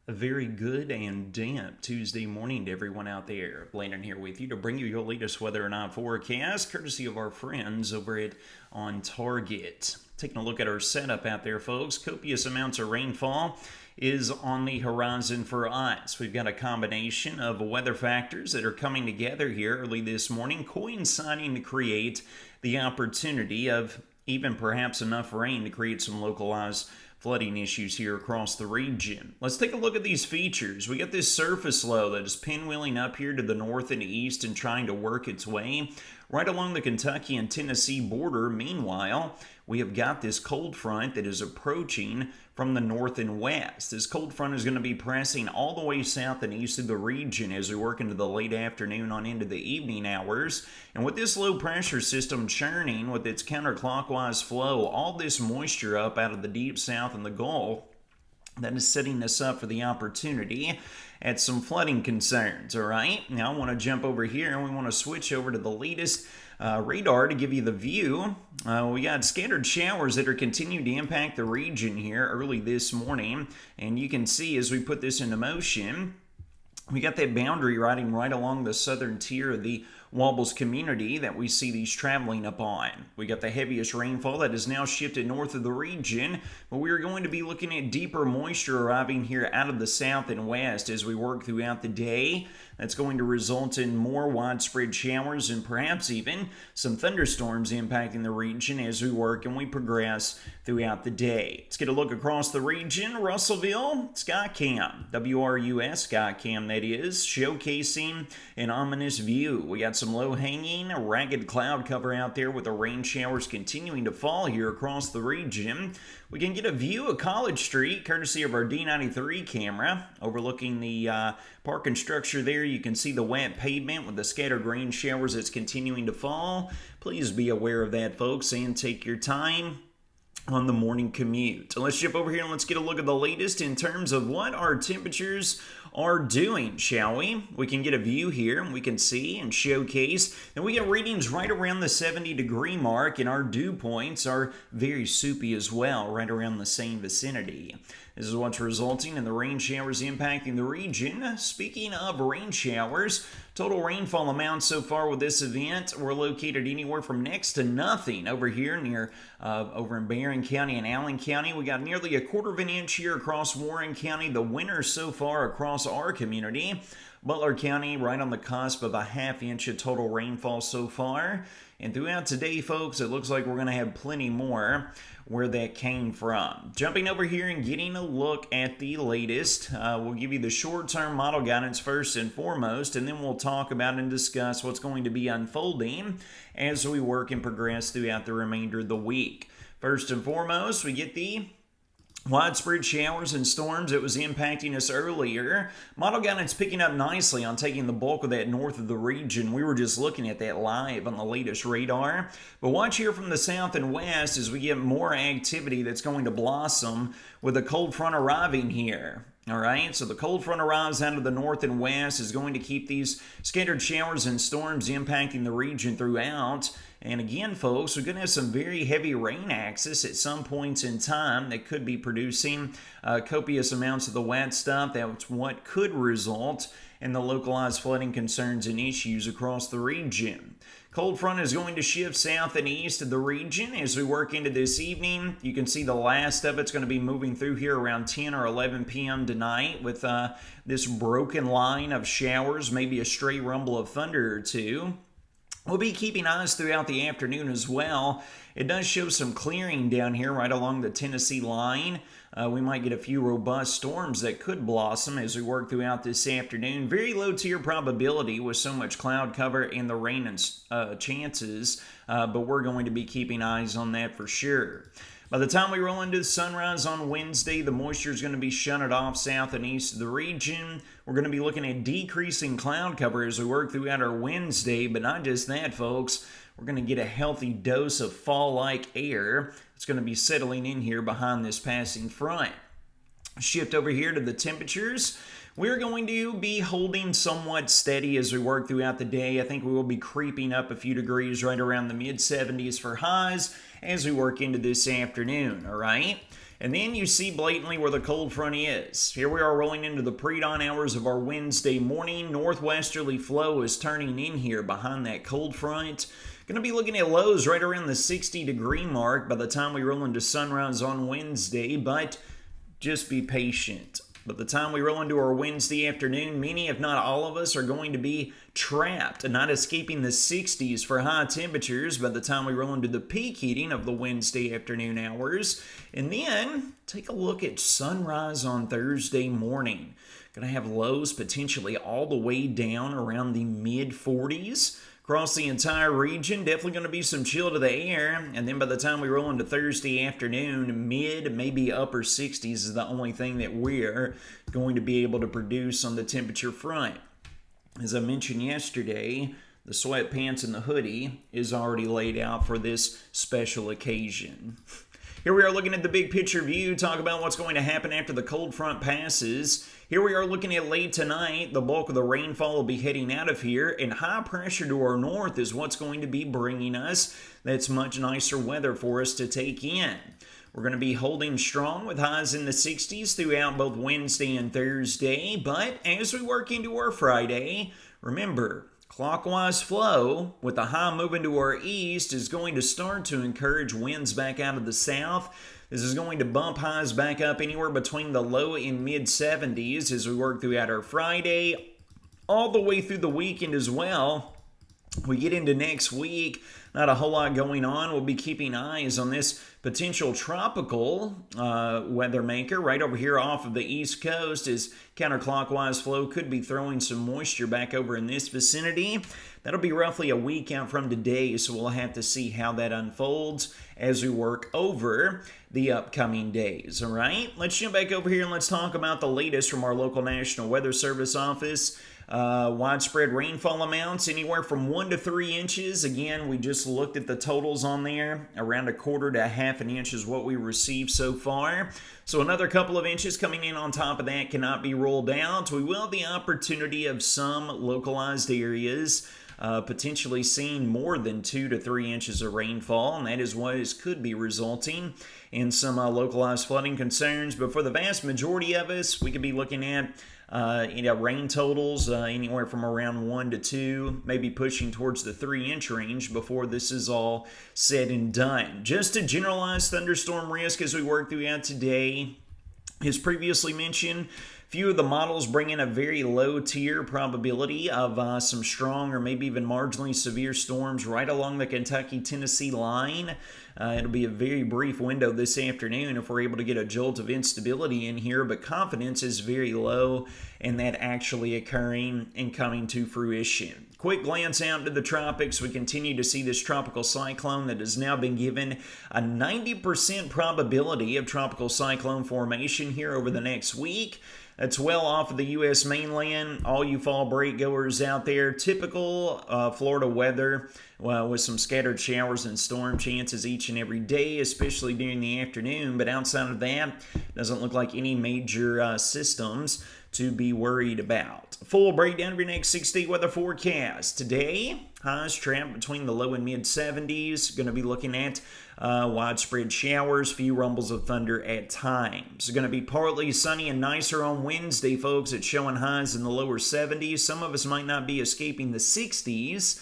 A very good and damp Tuesday morning to everyone out there. Landon here with you to bring you your latest weather and eye forecast, courtesy of our friends over at On Target. Taking a look at our setup out there, folks. Copious amounts of rainfall is on the horizon for us. We've got a combination of weather factors that are coming together here early this morning, coinciding to create the opportunity of even perhaps enough rain to create some localized flooding issues here across the region. Let's take a look at these features. We got this surface low that is pinwheeling up here to the north and east and trying to work its way right along the Kentucky and Tennessee border. Meanwhile, we have got this cold front that is approaching from the north and west. This cold front is going to be pressing all the way south and east of the region as we work into the late afternoon on into the evening hours. And with this low pressure system churning with its counterclockwise flow, all this moisture up out of the deep south and the Gulf, that is setting us up for the opportunity at some flooding concerns. All right, now I want to jump over here and we want to switch over to the latest radar to give you the view. We got scattered showers that are continuing to impact the region here early this morning, and you can see as we put this into motion, we got that boundary riding right along the southern tier of the Wobbles community that we see these traveling upon. We got the heaviest rainfall that has now shifted north of the region, but we are going to be looking at deeper moisture arriving here out of the south and west as we work throughout the day. That's going to result in more widespread showers and perhaps even some thunderstorms impacting the region as we work and we progress throughout the day. Let's get a look across the region. Russellville, Skycam, WRUS Skycam that is, showcasing an ominous view. We got some low-hanging, ragged cloud cover out there with the rain showers continuing to fall here across the region. We can get a view of College Street, courtesy of our D93 camera, overlooking the parking structure there. You can see the wet pavement with the scattered rain showers that's continuing to fall. Please be aware of that, folks, and take your time on the morning commute. So let's jump over here and let's get a look at the latest in terms of what our temperatures are doing, shall we? We can get a view here and we can see and showcase. And we get readings right around the 70-degree mark, and our dew points are very soupy as well, right around the same vicinity. This is what's resulting in the rain showers impacting the region. Speaking of rain showers, total rainfall amounts so far with this event were located anywhere from next to nothing over here near over in Barron County and Allen County. We got nearly a quarter of an inch here across Warren County. The winter so far across our community. Butler County right on the cusp of a half inch of total rainfall so far. And throughout today, folks, it looks like we're going to have plenty more where that came from. Jumping over here and getting a look at the latest. We'll give you the short-term model guidance first and foremost, and then we'll talk about and discuss what's going to be unfolding as we work and progress throughout the remainder of the week. First and foremost, we get the widespread showers and storms that was impacting us earlier. Model guidance picking up nicely on taking the bulk of that north of the region. We were just looking at that live on the latest radar. But watch here from the south and west as we get more activity that's going to blossom with a cold front arriving here. All right, so the cold front arrives out of the north and west, is going to keep these scattered showers and storms impacting the region throughout. And again, folks, we're going to have some very heavy rain access at some points in time that could be producing copious amounts of the wet stuff. That's what could result in the localized flooding concerns and issues across the region. Cold front is going to shift south and east of the region as we work into this evening. You can see the last of it's going to be moving through here around 10 or 11 p.m. tonight with this broken line of showers, maybe a stray rumble of thunder or two. We'll be keeping eyes throughout the afternoon as well. It does show some clearing down here right along the Tennessee line. We might get a few robust storms that could blossom as we work throughout this afternoon. Very low tier probability with so much cloud cover and the rain and chances, but we're going to be keeping eyes on that for sure. By the time we roll into sunrise on Wednesday, the moisture is going to be shunted off south and east of the region. We're going to be looking at decreasing cloud cover as we work throughout our Wednesday, but not just that, folks. We're going to get a healthy dose of fall-like air. It's going to be settling in here behind this passing front. Shift over here to the temperatures. We're going to be holding somewhat steady as we work throughout the day. I think we will be creeping up a few degrees right around the mid-70s for highs as we work into this afternoon, all right? And then you see blatantly where the cold front is. Here we are rolling into the pre-dawn hours of our Wednesday morning. Northwesterly flow is turning in here behind that cold front. Going to be looking at lows right around the 60-degree mark by the time we roll into sunrise on Wednesday, but just be patient. By the time we roll into our Wednesday afternoon, many, if not all of us, are going to be trapped and not escaping the 60s for high temperatures by the time we roll into the peak heating of the Wednesday afternoon hours. And then take a look at sunrise on Thursday morning. Going to have lows potentially all the way down around the mid-40s. Across the entire region, definitely going to be some chill to the air, and then by the time we roll into Thursday afternoon, mid, maybe upper 60s is the only thing that we're going to be able to produce on the temperature front. As I mentioned yesterday, the sweatpants and the hoodie is already laid out for this special occasion. Here we are looking at the big picture view, talk about what's going to happen after the cold front passes. Here we are looking at late tonight. The bulk of the rainfall will be heading out of here, and high pressure to our north is what's going to be bringing us that's much nicer weather for us to take in. We're going to be holding strong with highs in the 60s throughout both Wednesday and Thursday, but as we work into our Friday, remember, clockwise flow with the high moving to our east is going to start to encourage winds back out of the south. This is going to bump highs back up anywhere between the low and mid 70s as we work throughout our Friday, all the way through the weekend as well. We get into next week, not a whole lot going on. We'll be keeping eyes on this potential tropical weather maker right over here off of the East Coast as counterclockwise flow could be throwing some moisture back over in this vicinity. That'll be roughly a week out from today, so we'll have to see how that unfolds as we work over the upcoming days. All right, let's jump back over here and let's talk about the latest from our local National Weather Service office. Widespread rainfall amounts anywhere from 1 to 3 inches. Again, we just looked at the totals on there. Around 1/4 to 1/2 an inch is what we received so far. So another couple of inches coming in on top of that cannot be ruled out. We will have the opportunity of some localized areas potentially seeing more than 2 to 3 inches of rainfall, and that is what could be resulting in some localized flooding concerns. But for the vast majority of us, we could be looking at rain totals anywhere from around 1 to 2, maybe pushing towards the 3-inch range before this is all said and done. Just a generalized thunderstorm risk as we work throughout today. As previously mentioned, few of the models bring in a very low tier probability of some strong or maybe even marginally severe storms right along the Kentucky-Tennessee line. It'll be a very brief window this afternoon if we're able to get a jolt of instability in here, but confidence is very low in that actually occurring and coming to fruition. Quick glance out into the tropics. We continue to see this tropical cyclone that has now been given a 90% probability of tropical cyclone formation here over the next week. That's well off of the U.S. mainland. All you fall break goers out there, typical Florida weather with some scattered showers and storm chances each and every day, especially during the afternoon. But outside of that, doesn't look like any major systems to be worried about. Full breakdown of your next 6-day weather forecast. Today, highs trapped between the low and mid 70s. Going to be looking at widespread showers, few rumbles of thunder at times. Going to be partly sunny and nicer on Wednesday, folks. It's showing highs in the lower 70s. Some of us might not be escaping the 60s.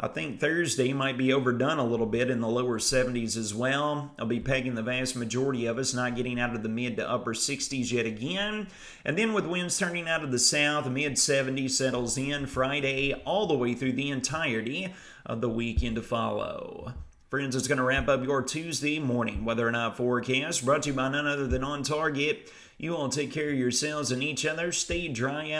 I think Thursday might be overdone a little bit in the lower 70s as well. I'll be pegging the vast majority of us not getting out of the mid to upper 60s yet again. And then with winds turning out of the south, mid 70s settles in Friday all the way through the entirety of the weekend to follow. Friends, it's going to wrap up your Tuesday morning weather and night forecast, brought to you by none other than On Target. You all take care of yourselves and each other. Stay dry out